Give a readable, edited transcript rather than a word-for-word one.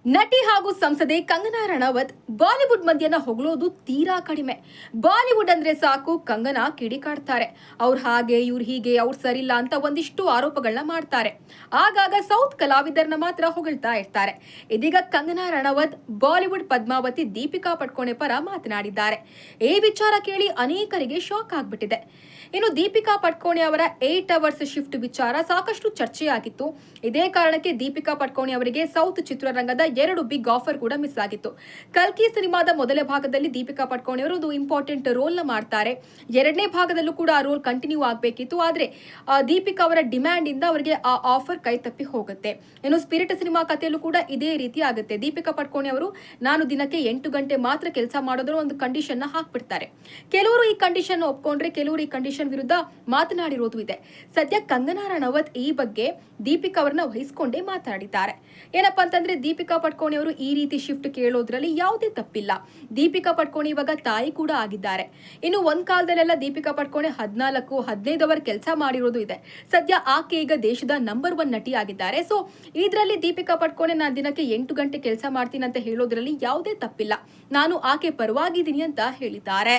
ನಟಿ ಹಾಗೂ ಸಂಸದೆ ಕಂಗನಾ ರಣಾವತ್ ಬಾಲಿವುಡ್ ಮಂದಿಯನ್ನ ಹೊಗಳೋದು ತೀರಾ ಕಡಿಮೆ. ಬಾಲಿವುಡ್ ಅಂದ್ರೆ ಸಾಕು ಕಂಗನಾ ಕಿಡಿಕಾಡ್ತಾರೆ. ಅವ್ರು ಹಾಗೆ ಇವ್ರು ಹೀಗೆ, ಅವ್ರು ಸರಿಲ್ಲ ಅಂತ ಒಂದಿಷ್ಟು ಆರೋಪಗಳನ್ನ ಮಾಡ್ತಾರೆ. ಆಗಾಗ ಸೌತ್ ಕಲಾವಿದರನ್ನ ಮಾತ್ರ ಹೊಗಳ್ತಾ ಇರ್ತಾರೆ. ಇದೀಗ ಕಂಗನಾ ರಣಾವತ್ ಬಾಲಿವುಡ್ ಪದ್ಮಾವತಿ ದೀಪಿಕಾ ಪಡ್ಕೋಣೆ ಪರ ಮಾತನಾಡಿದ್ದಾರೆ. ಈ ವಿಚಾರ ಕೇಳಿ ಅನೇಕರಿಗೆ ಶಾಕ್ ಆಗ್ಬಿಟ್ಟಿದೆ. ಇನ್ನು ದೀಪಿಕಾ ಪಡ್ಕೋಣೆ ಅವರ 8 ಅವರ್ಸ್ ಶಿಫ್ಟ್ ವಿಚಾರ ಸಾಕಷ್ಟು ಚರ್ಚೆಯಾಗಿತ್ತು. ಇದೇ ಕಾರಣಕ್ಕೆ ದೀಪಿಕಾ ಪಡ್ಕೋಣೆ ಅವರಿಗೆ ಸೌತ್ ಚಿತ್ರರಂಗದ 2 ಬಿಗ್ ಆಫರ್ ಕೂಡ ಮಿಸ್ ಆಗಿತ್ತು. ಕಲ್ಕಿ ಸಿನಿಮಾದ ಮೊದಲ ಭಾಗದಲ್ಲಿ ದೀಪಿಕಾ ಪಡ್ಕೋಣೆ ಅವರು ಒಂದು ಇಂಪಾರ್ಟೆಂಟ್ ರೋಲ್ ನ ಮಾಡ್ತಾರೆ. ಎರಡನೇ ಭಾಗದಲ್ಲೂ ಕೂಡ ಆ ರೋಲ್ ಕಂಟಿನ್ಯೂ ಆಗಬೇಕಿತ್ತು. ಆದ್ರೆ ದೀಪಿಕಾ ಅವರ ಡಿಮ್ಯಾಂಡ್ ಇಂದ ಅವರಿಗೆ ಆ ಆಫರ್ ಕೈ ತಪ್ಪಿ ಹೋಗುತ್ತೆ. ಇನ್ನು ಸ್ಪಿರಿಟ್ ಸಿನಿಮಾ ಕಥೆಯಲ್ಲೂ ಕೂಡ ಇದೇ ರೀತಿ ಆಗುತ್ತೆ. ದೀಪಿಕಾ ಪಡ್ಕೋಣೆ ಅವರು ನಾನು ದಿನಕ್ಕೆ 8 ಗಂಟೆ ಮಾತ್ರ ಕೆಲಸ ಮಾಡೋದ್ರ ಒಂದು ಕಂಡೀಷನ್ ನ ಹಾಕ್ಬಿಡ್ತಾರೆ. ಕೆಲವರು ಈ ಕಂಡೀಷನ್ ಒಪ್ಕೊಂಡ್ರೆ, ಕೆಲವರು ಈ ಕಂಡೀಷನ್ ವಿರುದ್ಧ ಮಾತನಾಡಿರೋದು ಇದೆ. ಸದ್ಯ ಕಂಗನಾ ರಣಾವತ್ ಈ ಬಗ್ಗೆ ದೀಪಿಕಾ ಅವರನ್ನ ವಹಿಸಿಕೊಂಡೇ ಮಾತಾಡಿದ್ದಾರೆ. ಏನಪ್ಪಾ ಅಂತಂದ್ರೆ ದೀಪಿಕಾ ಪಡ್ಕೋಣೆ ಅವರು ಈ ರೀತಿ ಶಿಫ್ಟ್ ಕೇಳೋದ್ರಲ್ಲಿ ಯಾವುದೇ ತಪ್ಪಿಲ್ಲ. ದೀಪಿಕಾ ಪಡ್ಕೋಣೆ ಇವಾಗ ತಾಯಿ ಕೂಡ ಆಗಿದ್ದಾರೆ. ಇನ್ನು ಒಂದ್ ಕಾಲದಲ್ಲೆಲ್ಲ ದೀಪಿಕಾ ಪಡ್ಕೋಣೆ 14-15 ಅವರ್ ಕೆಲಸ ಮಾಡಿರೋದು ಇದೆ. ಸದ್ಯ ಆಕೆ ಈಗ ದೇಶದ ನಂಬರ್ 1 ನಟಿ ಆಗಿದ್ದಾರೆ. ಸೊ ಇದರಲ್ಲಿ ದೀಪಿಕಾ ಪಡ್ಕೋಣೆ ನಾನು ದಿನಕ್ಕೆ 8 ಗಂಟೆ ಕೆಲಸ ಮಾಡ್ತೀನಿ ಅಂತ ಹೇಳೋದ್ರಲ್ಲಿ ಯಾವುದೇ ತಪ್ಪಿಲ್ಲ. ನಾನು ಆಕೆ ಪರವಾಗಿದ್ದೀನಿ ಅಂತ ಹೇಳಿದ್ದಾರೆ.